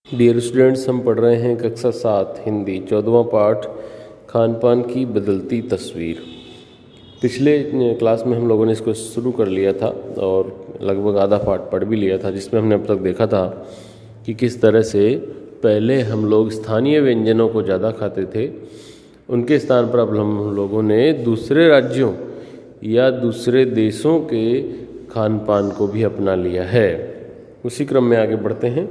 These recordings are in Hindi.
डियर स्टूडेंट्स, हम पढ़ रहे हैं कक्षा 7 हिंदी 14वां पाठ खान पान की बदलती तस्वीर। पिछले क्लास में हम लोगों ने इसको शुरू कर लिया था और लगभग आधा पाठ पढ़ भी लिया था, जिसमें हमने अब तक देखा था कि किस तरह से पहले हम लोग स्थानीय व्यंजनों को ज़्यादा खाते थे, उनके स्थान पर अब हम लोगों ने दूसरे राज्यों या दूसरे देशों के खान पान को भी अपना लिया है। उसी क्रम में आगे बढ़ते हैं।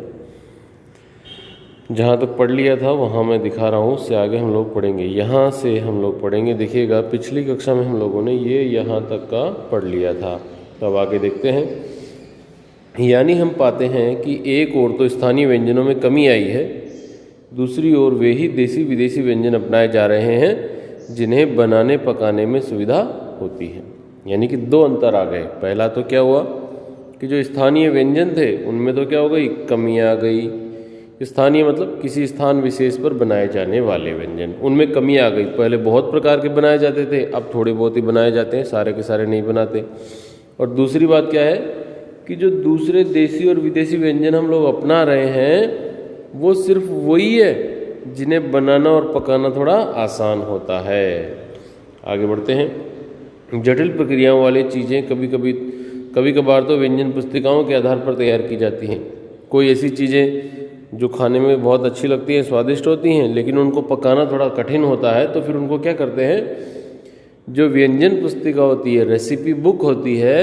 जहाँ तक पढ़ लिया था वहाँ मैं दिखा रहा हूँ, उससे आगे हम लोग पढ़ेंगे। यहाँ से हम लोग पढ़ेंगे। देखिएगा, पिछली कक्षा में हम लोगों ने ये यहाँ तक का पढ़ लिया था। तो अब आगे देखते हैं। यानी हम पाते हैं कि एक ओर तो स्थानीय व्यंजनों में कमी आई है, दूसरी ओर वे ही देसी विदेशी व्यंजन अपनाए जा रहे हैं जिन्हें बनाने पकाने में सुविधा होती है। यानी कि दो अंतर आ गए। पहला तो क्या हुआ कि जो स्थानीय व्यंजन थे उनमें तो क्या हो गई, कमी आ गई। स्थानीय मतलब किसी स्थान विशेष पर बनाए जाने वाले व्यंजन, उनमें कमी आ गई। पहले बहुत प्रकार के बनाए जाते थे, अब थोड़े बहुत ही बनाए जाते हैं, सारे के सारे नहीं बनाते। और दूसरी बात क्या है कि जो दूसरे देसी और विदेशी व्यंजन हम लोग अपना रहे हैं वो सिर्फ वही है जिन्हें बनाना और पकाना थोड़ा आसान होता है। आगे बढ़ते हैं। जटिल प्रक्रियाओं वाली चीज़ें कभी कभार तो व्यंजन पुस्तिकाओं के आधार पर तैयार की जाती हैं। कोई ऐसी चीज़ें जो खाने में बहुत अच्छी लगती हैं, स्वादिष्ट होती हैं, लेकिन उनको पकाना थोड़ा कठिन होता है, तो फिर उनको क्या करते हैं, जो व्यंजन पुस्तिका होती है, रेसिपी बुक होती है,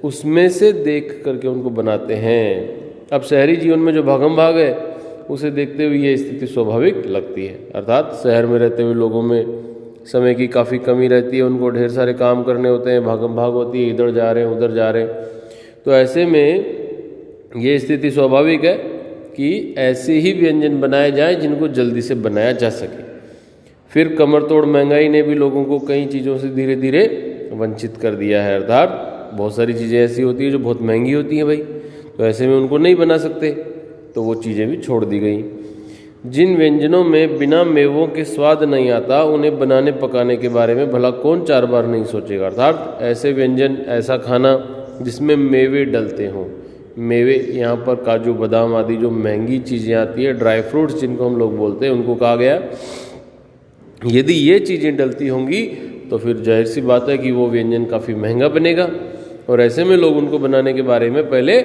उसमें से देख करके उनको बनाते हैं। अब शहरी जीवन में जो भागम भाग है उसे देखते हुए ये स्थिति स्वाभाविक लगती है। अर्थात शहर में रहते हुए लोगों में समय की काफ़ी कमी रहती है, उनको ढेर सारे काम करने होते हैं, भागम भाग होती है, इधर जा रहे हैं उधर जा रहे हैं। तो ऐसे में ये स्थिति स्वाभाविक है कि ऐसे ही व्यंजन बनाए जाएं जिनको जल्दी से बनाया जा सके। फिर कमर तोड़ महंगाई ने भी लोगों को कई चीज़ों से धीरे धीरे वंचित कर दिया है। अर्थात बहुत सारी चीज़ें ऐसी होती हैं जो बहुत महंगी होती हैं भाई, तो ऐसे में उनको नहीं बना सकते, तो वो चीज़ें भी छोड़ दी गई। जिन व्यंजनों में बिना मेवों के स्वाद नहीं आता, उन्हें बनाने पकाने के बारे में भला कौन 4 बार नहीं सोचेगा। अर्थात ऐसे व्यंजन, ऐसा खाना जिसमें मेवे डलते हों। मेवे यहाँ पर काजू बादाम आदि जो महंगी चीज़ें आती है, ड्राई फ्रूट्स जिनको हम लोग बोलते हैं, उनको कहा गया यदि ये चीज़ें डलती होंगी तो फिर जाहिर सी बात है कि वो व्यंजन काफ़ी महंगा बनेगा। और ऐसे में लोग उनको बनाने के बारे में पहले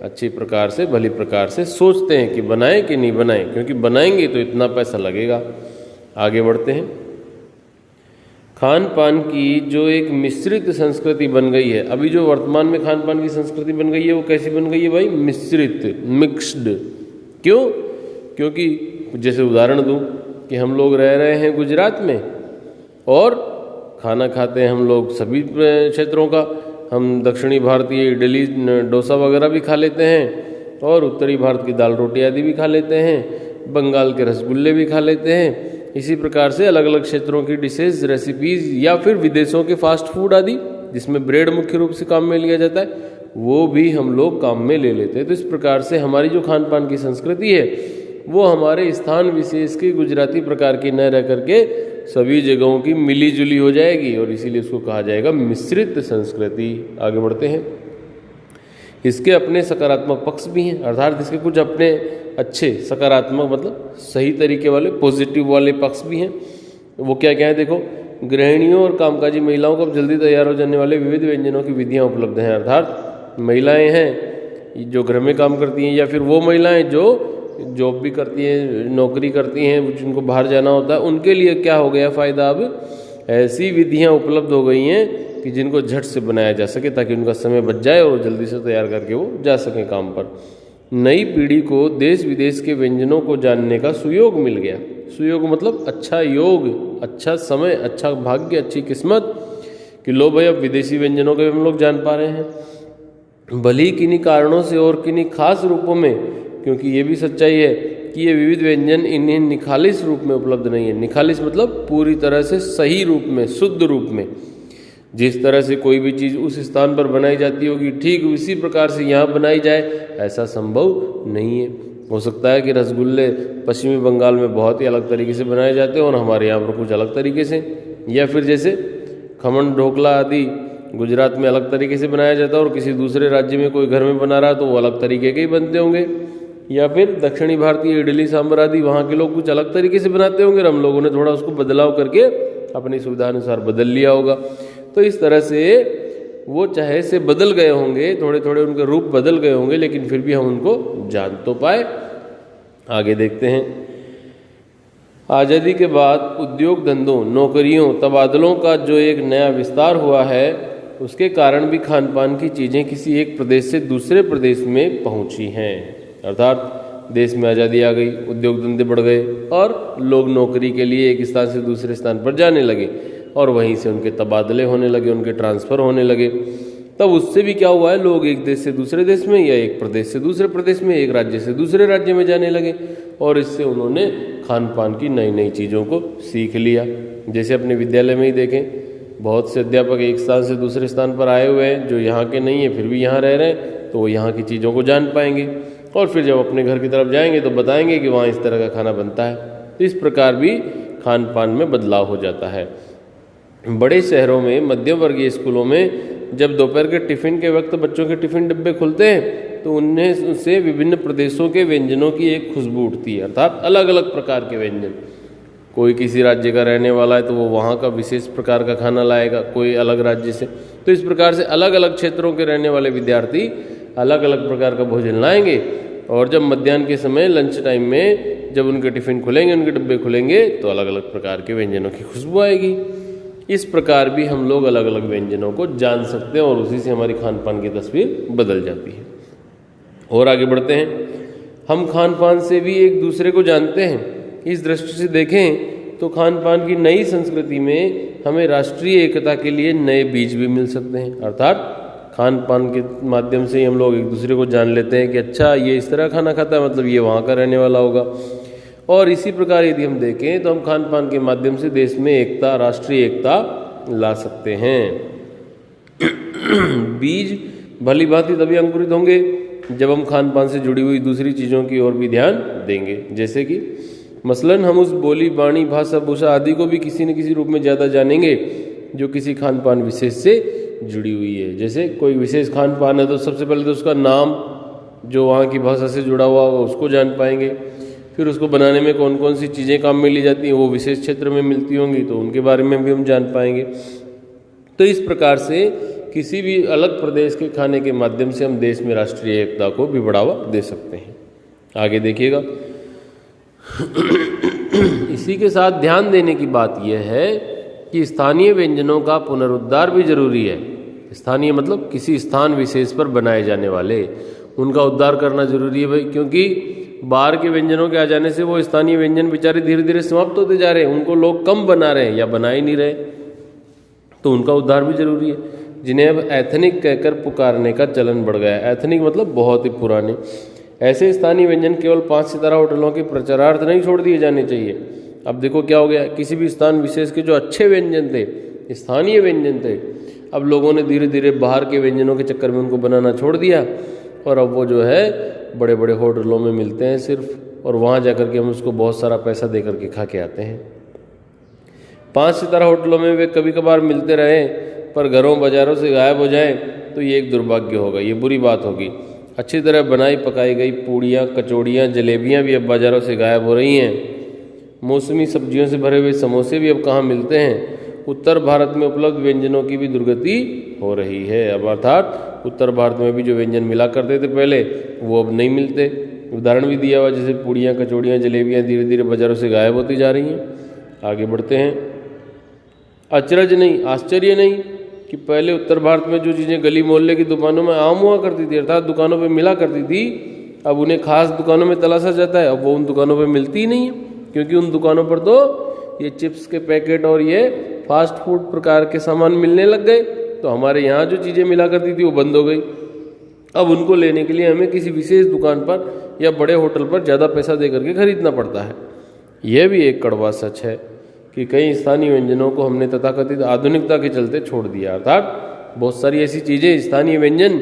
अच्छी प्रकार से, भली प्रकार से सोचते हैं कि बनाएं कि नहीं बनाएं, क्योंकि बनाएंगे तो इतना पैसा लगेगा। आगे बढ़ते हैं। खान पान की जो एक मिश्रित संस्कृति बन गई है, अभी जो वर्तमान में खान पान की संस्कृति बन गई है वो कैसी बन गई है भाई, मिश्रित, मिक्स्ड। क्यों? क्योंकि जैसे उदाहरण दूं कि हम लोग रह रहे हैं गुजरात में और खाना खाते हैं हम लोग सभी क्षेत्रों का। हम दक्षिणी भारतीय इडली डोसा वगैरह भी खा लेते हैं और उत्तरी भारत की दाल रोटी आदि भी खा लेते हैं, बंगाल के रसगुल्ले भी खा लेते हैं। इसी प्रकार से अलग अलग क्षेत्रों की डिशेज, रेसिपीज़ या फिर विदेशों के फास्ट फूड आदि, जिसमें ब्रेड मुख्य रूप से काम में लिया जाता है, वो भी हम लोग काम में ले लेते हैं। तो इस प्रकार से हमारी जो खान पान की संस्कृति है वो हमारे स्थान विशेष की गुजराती प्रकार की न रह करके सभी जगहों की मिली जुली हो जाएगी, और इसीलिए उसको कहा जाएगा मिश्रित संस्कृति। आगे बढ़ते हैं। इसके अपने सकारात्मक पक्ष भी हैं, अर्थात इसके कुछ अपने अच्छे सकारात्मक मतलब सही तरीके वाले, पॉजिटिव वाले पक्ष भी हैं। वो क्या क्या है देखो। गृहिणियों और कामकाजी महिलाओं को अब जल्दी तैयार हो जाने वाले विविध व्यंजनों की विधियाँ उपलब्ध हैं। अर्थात महिलाएं हैं जो घर में काम करती हैं, या फिर वो महिलाएं जो जॉब भी करती हैं, नौकरी करती हैं, जिनको बाहर जाना होता है, उनके लिए क्या हो गया फ़ायदा, अब ऐसी विधियाँ उपलब्ध हो गई हैं कि जिनको झट से बनाया जा सके, ताकि उनका समय बच जाए और जल्दी से तैयार करके वो जा सकें काम पर। नई पीढ़ी को देश विदेश के व्यंजनों को जानने का सुयोग मिल गया। सुयोग मतलब अच्छा योग, अच्छा समय, अच्छा भाग्य, अच्छी किस्मत कि लो भाई अब विदेशी व्यंजनों के हम लोग जान पा रहे हैं, भली किन्हीं कारणों से और किन्हीं खास रूपों में। क्योंकि ये भी सच्चाई है कि ये विविध व्यंजन इन्हें निखालिस रूप में उपलब्ध नहीं है। निखालिस मतलब पूरी तरह से सही रूप में, शुद्ध रूप में। जिस तरह से कोई भी चीज़ उस स्थान पर बनाई जाती होगी, ठीक उसी प्रकार से यहाँ बनाई जाए, ऐसा संभव नहीं है। हो सकता है कि रसगुल्ले पश्चिमी बंगाल में बहुत ही अलग तरीके से बनाए जाते हैं और हमारे यहाँ पर कुछ अलग तरीके से, या फिर जैसे खमन ढोकला आदि गुजरात में अलग तरीके से बनाया जाता है और किसी दूसरे राज्य में कोई घर में बना रहा है तो वो अलग तरीके के ही बनते होंगे। या फिर दक्षिणी भारतीय इडली सांभर आदि वहाँ के लोग कुछ अलग तरीके से बनाते होंगे और हम लोगों ने थोड़ा उसको बदलाव करके अपनी सुविधा अनुसार बदल लिया होगा। तो इस तरह से वो चाहे से बदल गए होंगे, थोड़े थोड़े उनके रूप बदल गए होंगे, लेकिन फिर भी हम उनको जान तो पाए। आगे देखते हैं। आज़ादी के बाद उद्योग धंधों, नौकरियों, तबादलों का जो एक नया विस्तार हुआ है, उसके कारण भी खान पान की चीज़ें किसी एक प्रदेश से दूसरे प्रदेश में पहुंची हैं। अर्थात देश में आज़ादी आ गई, उद्योग धंधे बढ़ गए और लोग नौकरी के लिए एक स्थान से दूसरे स्थान पर जाने लगे और वहीं से उनके तबादले होने लगे, उनके ट्रांसफ़र होने लगे। तब उससे भी क्या हुआ है, लोग एक देश से दूसरे देश में या एक प्रदेश से दूसरे प्रदेश में, एक राज्य से दूसरे राज्य में जाने लगे और इससे उन्होंने खान पान की नई नई चीज़ों को सीख लिया। जैसे अपने विद्यालय में ही देखें, बहुत से अध्यापक एक स्थान से दूसरे स्थान पर आए हुए हैं जो यहाँ के नहीं है फिर भी यहाँ रह रहे हैं, तो वो यहाँ की चीज़ों को जान पाएंगे और फिर जब अपने घर की तरफ जाएंगे तो बताएंगे कि वहाँ इस तरह का खाना बनता है। तो इस प्रकार भी खान पान में बदलाव हो जाता है। बड़े शहरों में, मध्यम वर्गीय स्कूलों में जब दोपहर के टिफ़िन के वक्त बच्चों के टिफ़िन डिब्बे खुलते हैं तो उनमें उससे विभिन्न प्रदेशों के व्यंजनों की एक खुशबू उठती है, अर्थात अलग अलग प्रकार के व्यंजन। कोई किसी राज्य का रहने वाला है तो वो वहाँ का विशेष प्रकार का खाना लाएगा, कोई अलग राज्य से। तो इस प्रकार से अलग अलग क्षेत्रों के रहने वाले विद्यार्थी अलग अलग प्रकार का भोजन लाएंगे और जब मध्याह्न के समय लंच टाइम में जब उनके टिफ़िन खुलेंगे, उनके डिब्बे खुलेंगे तो अलग अलग प्रकार के व्यंजनों की खुशबू आएगी। इस प्रकार भी हम लोग अलग अलग व्यंजनों को जान सकते हैं और उसी से हमारी खान पान की तस्वीर बदल जाती है। और आगे बढ़ते हैं। हम खान पान से भी एक दूसरे को जानते हैं। इस दृष्टि से देखें तो खान पान की नई संस्कृति में हमें राष्ट्रीय एकता के लिए नए बीज भी मिल सकते हैं। अर्थात खान पान के माध्यम से ही हम लोग एक दूसरे को जान लेते हैं कि अच्छा ये इस तरह खाना खाता है, मतलब ये वहाँ का रहने वाला होगा। और इसी प्रकार यदि हम देखें तो हम खान पान के माध्यम से देश में एकता, राष्ट्रीय एकता ला सकते हैं। बीज भली भांति तभी अंकुरित होंगे जब हम खान पान से जुड़ी हुई दूसरी चीज़ों की ओर भी ध्यान देंगे। जैसे कि मसलन हम उस बोली, बाणी, भाषा, भूषा आदि को भी किसी न किसी रूप में ज़्यादा जानेंगे जो किसी खान पान विशेष से जुड़ी हुई है। जैसे कोई विशेष खान पान है तो सबसे पहले तो उसका नाम जो वहाँ की भाषा से जुड़ा हुआ होगा उसको जान पाएंगे। फिर उसको बनाने में कौन कौन सी चीज़ें काम में ली जाती हैं वो विशेष क्षेत्र में मिलती होंगी तो उनके बारे में भी हम जान पाएंगे। तो इस प्रकार से किसी भी अलग प्रदेश के खाने के माध्यम से हम देश में राष्ट्रीय एकता को भी बढ़ावा दे सकते हैं। आगे देखिएगा। इसी के साथ ध्यान देने की बात यह है कि स्थानीय व्यंजनों का पुनरुद्धार भी जरूरी है। स्थानीय मतलब किसी स्थान विशेष पर बनाए जाने वाले, उनका उद्धार करना जरूरी है भाई, क्योंकि बाहर के व्यंजनों के आ जाने से वो स्थानीय व्यंजन बेचारे धीरे धीरे समाप्त होते जा रहे हैं, उनको लोग कम बना रहे हैं या बना ही नहीं रहे, तो उनका उद्धार भी जरूरी है। जिन्हें अब एथनिक कहकर पुकारने का चलन बढ़ गया है। एथनिक मतलब बहुत ही पुराने। ऐसे स्थानीय व्यंजन केवल 5 सितारा होटलों के प्रचारार्थ नहीं छोड़ दिए जाने चाहिए। अब देखो क्या हो गया, किसी भी स्थान विशेष के जो अच्छे व्यंजन थे, स्थानीय व्यंजन थे, अब लोगों ने धीरे धीरे बाहर के व्यंजनों के चक्कर में उनको बनाना छोड़ दिया और अब वो जो है बड़े बड़े होटलों में मिलते हैं सिर्फ, और वहाँ जाकर के हम उसको बहुत सारा पैसा दे करके खा के आते हैं। 5 सितारा होटलों में वे कभी कभार मिलते रहे पर घरों बाजारों से गायब हो जाएं तो ये एक दुर्भाग्य होगा, ये बुरी बात होगी। अच्छी तरह बनाई पकाई गई पूड़ियाँ, कचौड़ियाँ, जलेबियाँ भी अब बाज़ारों से गायब हो रही हैं। मौसमी सब्जियों से भरे हुए समोसे भी अब कहाँ मिलते हैं। उत्तर भारत में उपलब्ध व्यंजनों की भी दुर्गति हो रही है। अब अर्थात उत्तर भारत में भी जो व्यंजन मिला करते थे पहले वो अब नहीं मिलते। उदाहरण भी दिया हुआ, जैसे पूड़ियाँ, कचौड़ियाँ, जलेबियाँ धीरे धीरे बाज़ारों से गायब होती जा रही हैं। आगे बढ़ते हैं। अचरज नहीं, आश्चर्य नहीं कि पहले उत्तर भारत में जो चीज़ें गली मोहल्ले की दुकानों में आम हुआ करती थी, अर्थात दुकानों पे मिला करती थी, अब उन्हें खास दुकानों में तलाशा जाता है। अब वो उन दुकानों पे मिलती ही नहीं है, क्योंकि उन दुकानों पर तो ये चिप्स के पैकेट और ये फास्ट फूड प्रकार के सामान मिलने लग गए। तो हमारे यहाँ जो चीज़ें मिला करती थी वो बंद हो गई। अब उनको लेने के लिए हमें किसी विशेष दुकान पर या बड़े होटल पर ज़्यादा पैसा दे करके खरीदना पड़ता है। यह भी एक कड़वा सच है कि कई स्थानीय व्यंजनों को हमने तथाकथित आधुनिकता के चलते छोड़ दिया। अर्थात बहुत सारी ऐसी चीज़ें, स्थानीय व्यंजन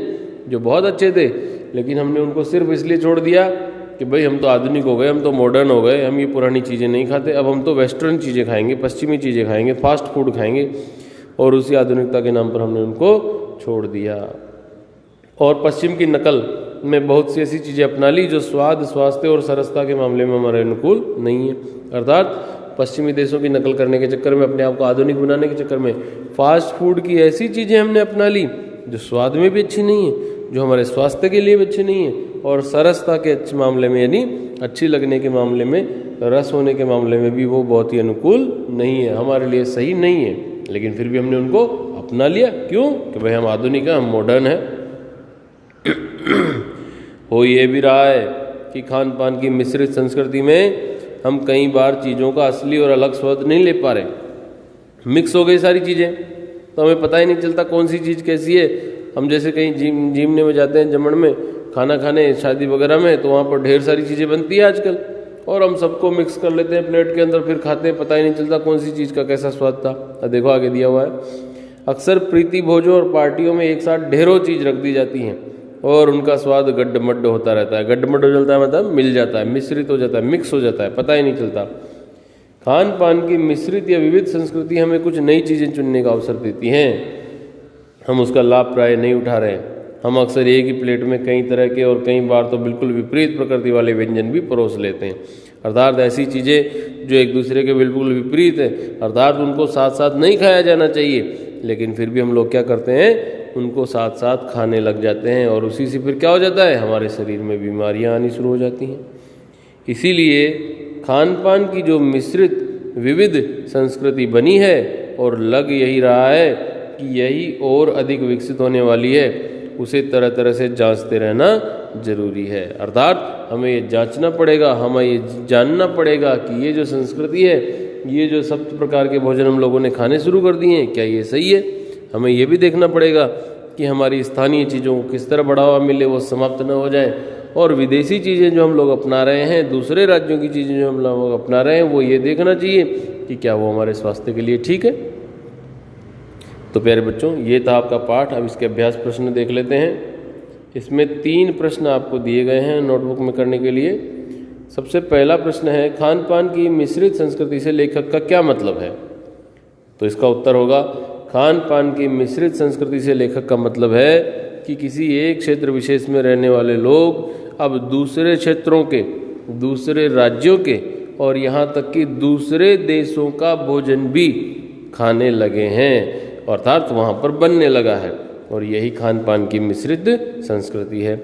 जो बहुत अच्छे थे, लेकिन हमने उनको सिर्फ इसलिए छोड़ दिया कि भाई हम तो आधुनिक हो गए, हम तो मॉडर्न हो गए, हम ये पुरानी चीज़ें नहीं खाते, अब हम तो वेस्टर्न चीज़ें खाएंगे, पश्चिमी चीज़ें खाएंगे, फास्ट फूड खाएंगे, और उसी आधुनिकता के नाम पर हमने उनको छोड़ दिया। और पश्चिम की नकल में बहुत सी ऐसी चीज़ें अपना ली जो स्वाद, स्वास्थ्य और सरसता के मामले में हमारे अनुकूल नहीं है। अर्थात पश्चिमी देशों की नकल करने के चक्कर में, अपने आप को आधुनिक बनाने के चक्कर में फास्ट फूड की ऐसी चीज़ें हमने अपना ली जो स्वाद में भी अच्छी नहीं है, जो हमारे स्वास्थ्य के लिए भी अच्छी नहीं है, और सरसता के अच्छे मामले में यानी अच्छी लगने के मामले में, रस होने के मामले में भी वो बहुत ही अनुकूल नहीं है, हमारे लिए सही नहीं है। लेकिन फिर भी हमने उनको अपना लिया। क्यों? कि भाई हम आधुनिक हैं, हम मॉडर्न हैं। हो ये भी रहा है कि खान पान की मिश्रित संस्कृति में हम कई बार चीज़ों का असली और अलग स्वाद नहीं ले पा रहे। मिक्स हो गई सारी चीज़ें, तो हमें पता ही नहीं चलता कौन सी चीज़ कैसी है। हम जैसे कहीं जिमने में जाते हैं, जमण में खाना खाने, शादी वगैरह में, तो वहाँ पर ढेर सारी चीज़ें बनती है आजकल, और हम सबको मिक्स कर लेते हैं प्लेट के अंदर, फिर खाते हैं, पता ही नहीं चलता कौन सी चीज़ का कैसा स्वाद था। अब देखो आगे दिया हुआ है, अक्सर प्रीति भोजों और पार्टियों में एक साथ ढेरों चीज़ रख दी जाती हैं और उनका स्वाद गड्ढमड्ढ होता रहता है। गड्ढमड्ढ हो जाता है मतलब मिल जाता है, मिश्रित हो जाता है, मिक्स हो जाता है, पता ही नहीं चलता। खान पान की मिश्रित या विविध संस्कृति हमें कुछ नई चीज़ें चुनने का अवसर देती हैं, हम उसका लाभ प्राय नहीं उठा रहे हैं। हम अक्सर एक ही प्लेट में कई तरह के और कई बार तो बिल्कुल विपरीत प्रकृति वाले व्यंजन भी परोस लेते हैं। अर्थात ऐसी चीज़ें जो एक दूसरे के बिल्कुल विपरीत है, अर्थात उनको साथ साथ नहीं खाया जाना चाहिए, लेकिन फिर भी हम लोग क्या करते हैं, उनको साथ साथ खाने लग जाते हैं, और उसी से फिर क्या हो जाता है, हमारे शरीर में बीमारियां आनी शुरू हो जाती हैं। इसीलिए खान पान की जो मिश्रित विविध संस्कृति बनी है, और लग यही रहा है कि यही और अधिक विकसित होने वाली है, उसे तरह तरह से जांचते रहना जरूरी है। अर्थात हमें ये जांचना पड़ेगा, हमें ये जानना पड़ेगा कि ये जो संस्कृति है, ये जो सब प्रकार के भोजन हम लोगों ने खाने शुरू कर दिए हैं, क्या ये सही है। हमें ये भी देखना पड़ेगा कि हमारी स्थानीय चीज़ों को किस तरह बढ़ावा मिले, वो समाप्त न हो जाए, और विदेशी चीज़ें जो हम लोग अपना रहे हैं, दूसरे राज्यों की चीज़ें जो हम लोग अपना रहे हैं, वो ये देखना चाहिए कि क्या वो हमारे स्वास्थ्य के लिए ठीक है। तो प्यारे बच्चों, ये था आपका पाठ। अब इसके अभ्यास प्रश्न देख लेते हैं। इसमें 3 प्रश्न आपको दिए गए हैं नोटबुक में करने के लिए। सबसे पहला प्रश्न है, खान पान की मिश्रित संस्कृति से लेखक का क्या मतलब है। तो इसका उत्तर होगा, खान पान की मिश्रित संस्कृति से लेखक का मतलब है कि किसी एक क्षेत्र विशेष में रहने वाले लोग अब दूसरे क्षेत्रों के, दूसरे राज्यों के, और यहाँ तक कि दूसरे देशों का भोजन भी खाने लगे हैं, अर्थात वहाँ पर बनने लगा है, और यही खान पान की मिश्रित संस्कृति है।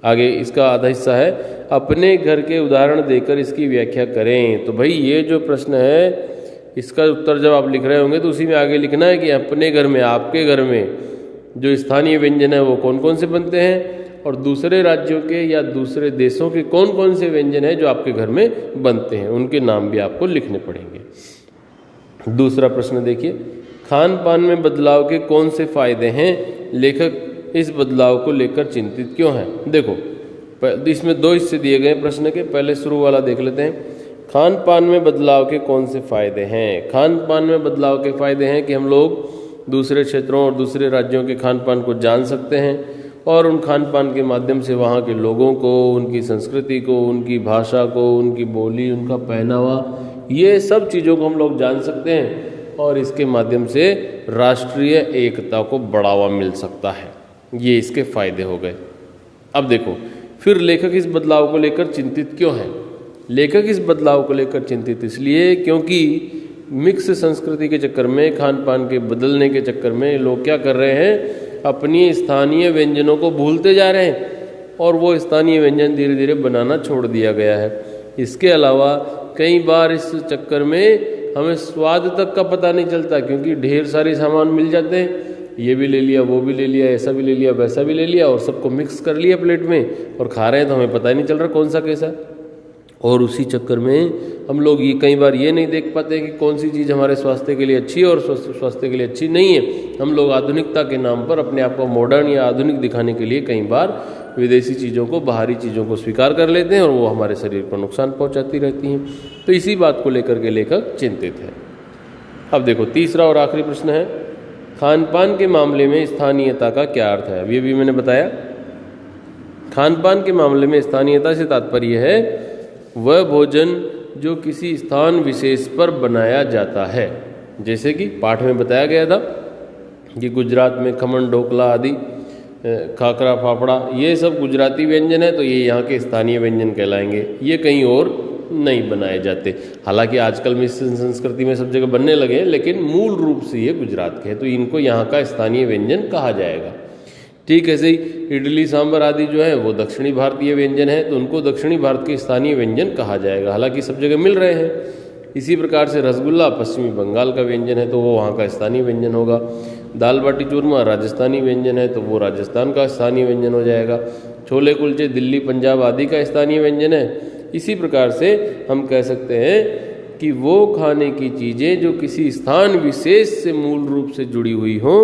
आगे इसका आधा हिस्सा है, अपने घर के उदाहरण देकर इसकी व्याख्या करें। तो भाई ये जो प्रश्न है, इसका उत्तर जब आप लिख रहे होंगे तो उसी में आगे लिखना है कि अपने घर में, आपके घर में जो स्थानीय व्यंजन है वो कौन कौन से बनते हैं, और दूसरे राज्यों के या दूसरे देशों के कौन कौन से व्यंजन है जो आपके घर में बनते हैं, उनके नाम भी आपको लिखने पड़ेंगे। दूसरा प्रश्न देखिए, खान पान में बदलाव के कौन से फायदे हैं, लेखक इस बदलाव को लेकर चिंतित क्यों है। देखो इसमें 2 हिस्से दिए गए प्रश्न के, पहले शुरू वाला देख लेते हैं। खान पान में बदलाव के कौन से फायदे हैं। खान पान में बदलाव के फायदे हैं कि हम लोग दूसरे क्षेत्रों और दूसरे राज्यों के खान पान को जान सकते हैं, और उन खान पान के माध्यम से वहाँ के लोगों को, उनकी संस्कृति को, उनकी भाषा को, उनकी बोली, उनका पहनावा, ये सब चीज़ों को हम लोग जान सकते हैं, और इसके माध्यम से राष्ट्रीय एकता को बढ़ावा मिल सकता है। ये इसके फायदे हो गए। अब देखो फिर लेखक इस बदलाव को लेकर चिंतित क्यों है। लेखक इस बदलाव को लेकर चिंतित इसलिए क्योंकि मिक्स संस्कृति के चक्कर में, खान पान के बदलने के चक्कर में लोग क्या कर रहे हैं, अपनी स्थानीय व्यंजनों को भूलते जा रहे हैं, और वो स्थानीय व्यंजन धीरे धीरे बनाना छोड़ दिया गया है। इसके अलावा कई बार इस चक्कर में हमें स्वाद तक का पता नहीं चलता, क्योंकि ढेर सारे सामान मिल जाते हैं, ये भी ले लिया, वो भी ले लिया, ऐसा भी ले लिया, वैसा भी ले लिया, और सबको मिक्स कर लिया प्लेट में और खा रहे हैं, तो हमें पता ही नहीं चल रहा कौन सा कैसा। और उसी चक्कर में हम लोग ये कई बार ये नहीं देख पाते कि कौन सी चीज़ हमारे स्वास्थ्य के लिए अच्छी है और स्वास्थ्य के लिए अच्छी नहीं है। हम लोग आधुनिकता के नाम पर अपने आप को मॉडर्न या आधुनिक दिखाने के लिए कई बार विदेशी चीज़ों को, बाहरी चीज़ों को स्वीकार कर लेते हैं, और वो हमारे शरीर को नुकसान पहुंचाती रहती हैं। तो इसी बात को लेकर के लेखक चिंतित है। अब देखो तीसरा और आखिरी प्रश्न है, खान पान के मामले में स्थानीयता का क्या अर्थ है। अभी मैंने बताया, खान पान के मामले में स्थानीयता से तात्पर्य है वह भोजन जो किसी स्थान विशेष पर बनाया जाता है। जैसे कि पाठ में बताया गया था कि गुजरात में खमन, ढोकला आदि खाकरा फाफड़ा, ये सब गुजराती व्यंजन है, तो ये यहाँ के स्थानीय व्यंजन कहलाएंगे। ये कहीं और नहीं बनाए जाते। हालांकि आजकल मिश्र संस्कृति में सब जगह बनने लगे हैं, लेकिन मूल रूप से ये गुजरात के हैं, तो इनको यहाँ का स्थानीय व्यंजन कहा जाएगा। ठीक है, सही। इडली सांभर आदि जो है वो दक्षिणी भारतीय व्यंजन है, तो उनको दक्षिणी भारत के स्थानीय व्यंजन कहा जाएगा। हालांकि सब जगह मिल रहे हैं। इसी प्रकार से रसगुल्ला पश्चिमी बंगाल का व्यंजन है, तो वो वहाँ का स्थानीय व्यंजन होगा। दाल बाटी चूरमा राजस्थानी व्यंजन है, तो वो राजस्थान का स्थानीय व्यंजन हो जाएगा। छोले कुलचे दिल्ली पंजाब आदि का स्थानीय व्यंजन है। इसी प्रकार से हम कह सकते हैं कि वो खाने की चीज़ें जो किसी स्थान विशेष से मूल रूप से जुड़ी हुई हों,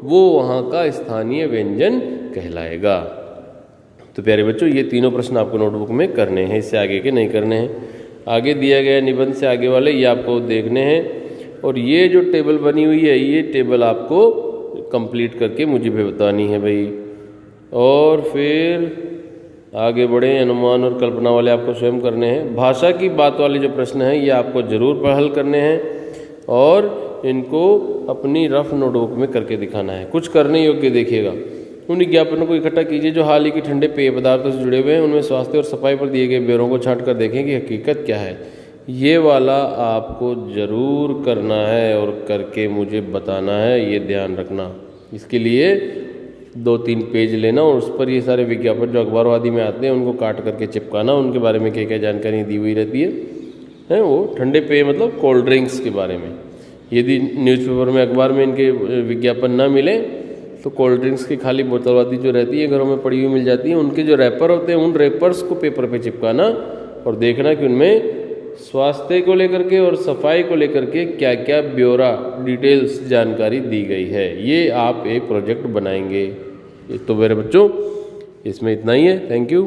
वो वहाँ का स्थानीय व्यंजन कहलाएगा। तो प्यारे बच्चों, ये तीनों प्रश्न आपको नोटबुक में करने हैं, इससे आगे के नहीं करने हैं। आगे दिया गया निबंध से आगे वाले ये आपको देखने हैं, और ये जो टेबल बनी हुई है, ये टेबल आपको कंप्लीट करके मुझे भी बतानी है भाई। और फिर आगे बढ़े, अनुमान और कल्पना वाले आपको स्वयं करने हैं। भाषा की बात वाले जो प्रश्न हैं ये आपको जरूर हल करने हैं, और इनको अपनी रफ नोटबुक में करके दिखाना है। कुछ करने योग्य देखिएगा। उन विज्ञापनों को इकट्ठा कीजिए जो हाल ही के ठंडे पेय पदार्थों से जुड़े हुए हैं, उनमें स्वास्थ्य और सफाई पर दिए गए ब्यौरों को छांट कर देखें कि हकीकत क्या है। ये वाला आपको ज़रूर करना है और करके मुझे बताना है, ये ध्यान रखना। इसके लिए 2-3 पेज लेना और उस पर ये सारे विज्ञापन जो अखबारों आदि में आते हैं उनको काट करके चिपकाना, उनके बारे में क्या क्या जानकारी दी हुई रहती है वो ठंडे पेय मतलब कोल्ड ड्रिंक्स के बारे में। यदि न्यूज़पेपर में अखबार में इनके विज्ञापन ना मिले तो कोल्ड ड्रिंक्स की खाली बोतल आदि जो रहती है घरों में पड़ी हुई मिल जाती है, उनके जो रैपर होते हैं उन रैपर्स को पेपर पे चिपकाना और देखना कि उनमें स्वास्थ्य को लेकर के और सफाई को लेकर के क्या क्या ब्यौरा डिटेल्स जानकारी दी गई है। ये आप एक प्रोजेक्ट बनाएंगे। तो मेरे बच्चों, इसमें इतना ही है। Thank you.